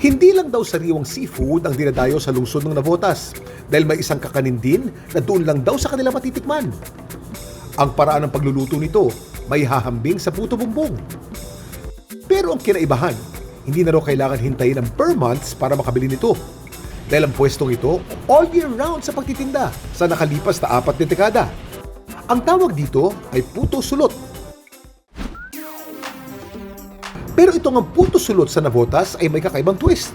Hindi lang daw sariwang seafood ang dinadayo sa lungsod ng Navotas dahil may isang kakanin din na doon lang daw sa kanila matitikman. Ang paraan ng pagluluto nito may hahambing sa puto bumbong. Pero ang kinaibahan, hindi na raw kailangan hintayin ang per months para makabili nito. Dahil ang pwestong ito all year round sa pagtitinda sa nakalipas na 4 na dekada. Ang tawag dito ay puto sulot. Pero itong ang puto sulot sa Navotas ay may kakaibang twist.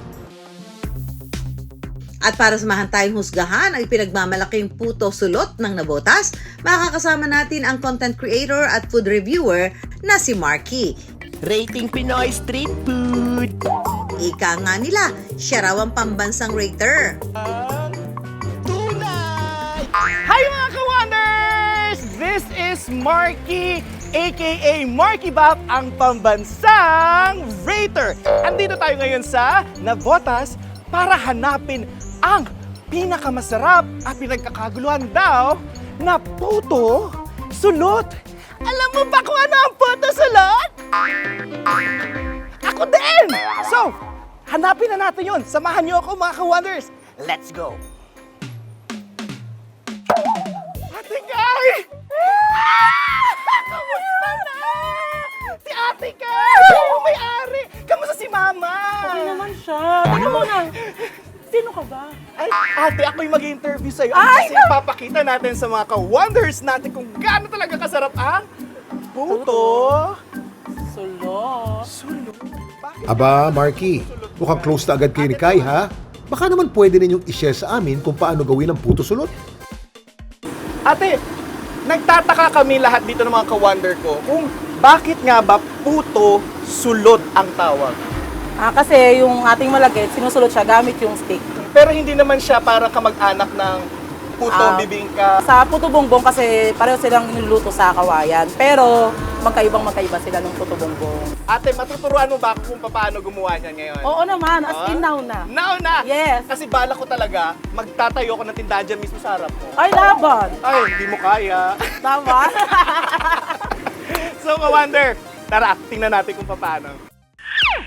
At para samahan tayong husgahan ang pinagmamalaking puto sulot ng Navotas, makakasama natin ang content creator at food reviewer na si Marky. Rating Pinoy Street Food. Ika nga nila, siya raw ang pambansang rater. Tunay! Hi mga ka-wonders! This is Marky, aka Marky Bap, ang pambansang rater. Andito tayo ngayon sa Navotas para hanapin ang pinakamasarap at pinagkakaguluhan daw na puto sulot. Alam mo ba kung ano ang puto sulot? Ako din! So, hanapin na natin yun. Samahan niyo ako mga ka-wonders. Let's go! Ate Kay! Kamusta na? Si Ate Kay! Yung may-ari! Kamusta si Mama? Okay naman siya. Teka muna. Sino ka ba? Ay, ate, ako'y mag-interview sa'yo. Kasi ipapakita natin sa mga ka-wonders natin kung gaano talaga kasarap ang puto. Sulot. Sulot. Bakit? Aba, Marky, mukhang close na agad kayo ni Kai, ha? Baka naman pwede ninyong i-share sa amin kung paano gawin ang puto sulot. Ate, nagtataka kami lahat dito ng mga ka-wonder ko kung bakit nga ba puto sulot ang tawag. Kasi yung ating malagkit, sinusulot siya gamit yung stick. Pero hindi naman siya para kamag-anak ng puto bibingka. Sa puto bongbong kasi pareho silang niluluto sa kawayan. Pero magkaiba sila ng puto bongbong. Ate, matuturuan mo ba ako kung paano gumawa niyan ngayon? Oo naman, as in now na. Now na! Yes. Kasi bala ko talaga, magtatayo ko ng tindahan dyan mismo sa harap mo. Ay, laban! Ay, hindi mo kaya. Tama? So, ka-wonder, tara, tingnan natin kung paano.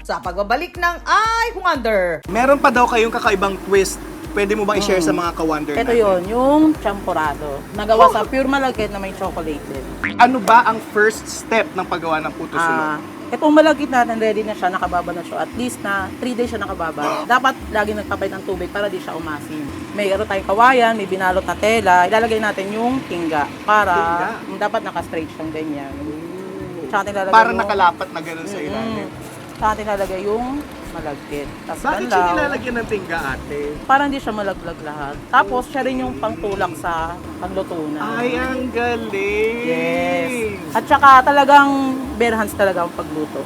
Sa pagbabalik ng I Wonder. Meron pa daw kayong kakaibang twist. Pwede mo bang i-share sa mga ka-wonder Ito natin? yon yung champurado. Nagawa sa pure malagkit na may chocolate din. Ano ba ang first step ng paggawa ng puto sulot? Itong malagkit natin, ready na siya, nakababa na siya. At least na 3 days siya nakababa. Dapat lagi nagpapait ng tubig para di siya umasin. May tayong kawayan, may binalot na tela. Ilalagay natin yung tingga para dapat naka-straight siyang ganyan. Tsaka natin lalagay Para yung- nakalapat na gano'n sa ilalim. Tsaka natin lalagay yung malagkit. Tapos Bakit siya ganlaw. nilalagyan ng tingga, ate? Para hindi siya malaglag lahat. Tapos siya rin yung pangtulak sa paglutunan. Ay, ang galing! Yes. At saka talagang bare hands talaga ang pagluto.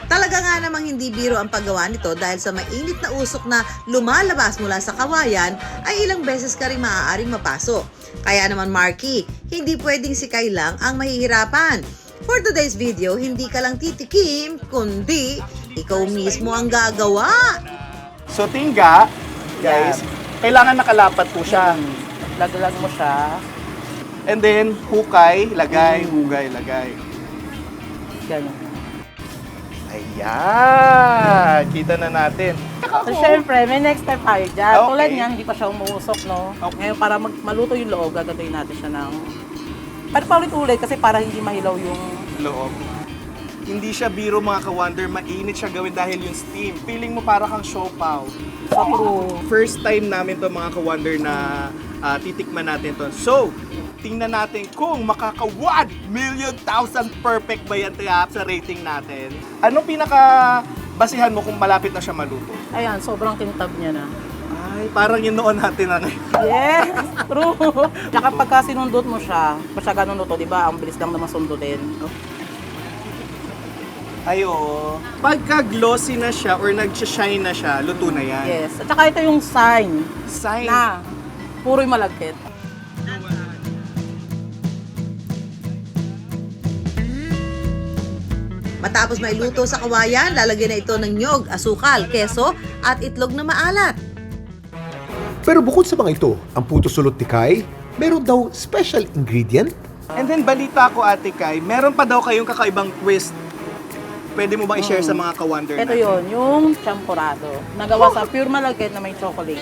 Talaga nga namang hindi biro ang paggawa nito dahil sa mainit na usok na lumalabas mula sa kawayan ay ilang beses ka rin maaaring mapasok. Kaya naman Marky, hindi pwedeng si Kai lang ang mahihirapan. For today's video, hindi ka lang titikim, kundi ikaw mismo ang gagawa. So, tingga, guys, kailangan nakalapat po siya. Laglag mo siya. And then, hukay, lagay, hugay, lagay. Ganyan. Ayan! Kita na natin. So, syempre, may next step tayo dyan. Okay. Tulad niyan, hindi pa siya umuusok, no? Okay. Ngayon, para maluto yung loob, gagawin natin siya ng... Pero paulit-ulit kasi para hindi mahilaw yung... Loob. Hindi siya biro mga ka-wonder, mainit siya gawin dahil yung steam. Feeling mo para kang siopaw. True. First time namin to mga ka-wonder na titikman natin to. So, tingnan natin kung makaka-1 million thousand perfect ba yan sa rating natin. Anong pinaka-basihan mo kung malapit na siya maluto? Ayan, sobrang kintab niya na. Ay, parang yung noon natin na ngayon. Yes, true. Tsaka pagka sinundot mo siya, pa siya ganun luto, di ba? Ang bilis lang naman sundutin. Ay, oo. Pagka glossy na siya or nag-shine na siya, luto na yan. Yes. At saka ito yung sign Sign. na puro yung malagkit. Matapos mailuto sa kawayan, lalagyan na ito ng nyog, asukal, keso at itlog na maalat. Pero bukod sa mga ito, ang puto sulot ni Kai, meron daw special ingredient? And then balita ko Ate Kai, meron pa daw kayong kakaibang twist pwede mo bang i-share sa mga ka-wonder Ito natin? yon yung champurado. Nagawa sa pure malagkit na may chocolate.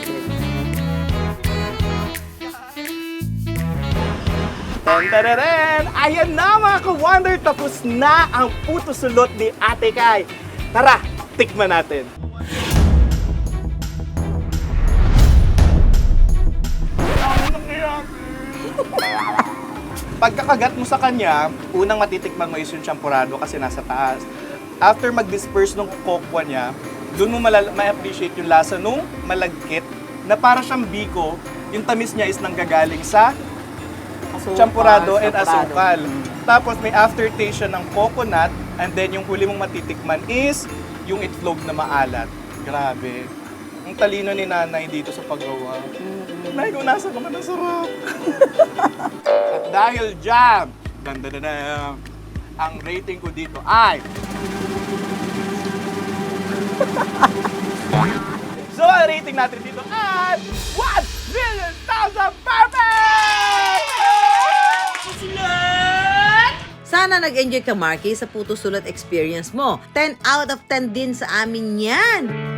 Tantararan! Ayan na mga ka-wonder, tapos na ang puto sulot ni Ate Kai. Tara, tikman natin. Pagkakagat mo sa kanya, unang matitikman mo is yung champurado kasi nasa taas. After mag-disperse ng kokwa niya, doon mo ma-appreciate yung lasa nung malagkit na para siyang biko. Yung tamis niya is nanggagaling sa champurado and asukal. Tapos may aftertaste siya ng coconut, and then yung huli mong matitikman is yung itlog na maalat. Grabe. Ang talino ni nanay dito sa paggawa. Nay, kung nasa naman ang sarap. At dahil dyan, ang rating ko dito ay... So, ang rating natin dito ay 1,000,000 perfect! Sana nag-enjoy ka, Marky, sa puto sulot experience mo. 10 out of 10 din sa amin yan!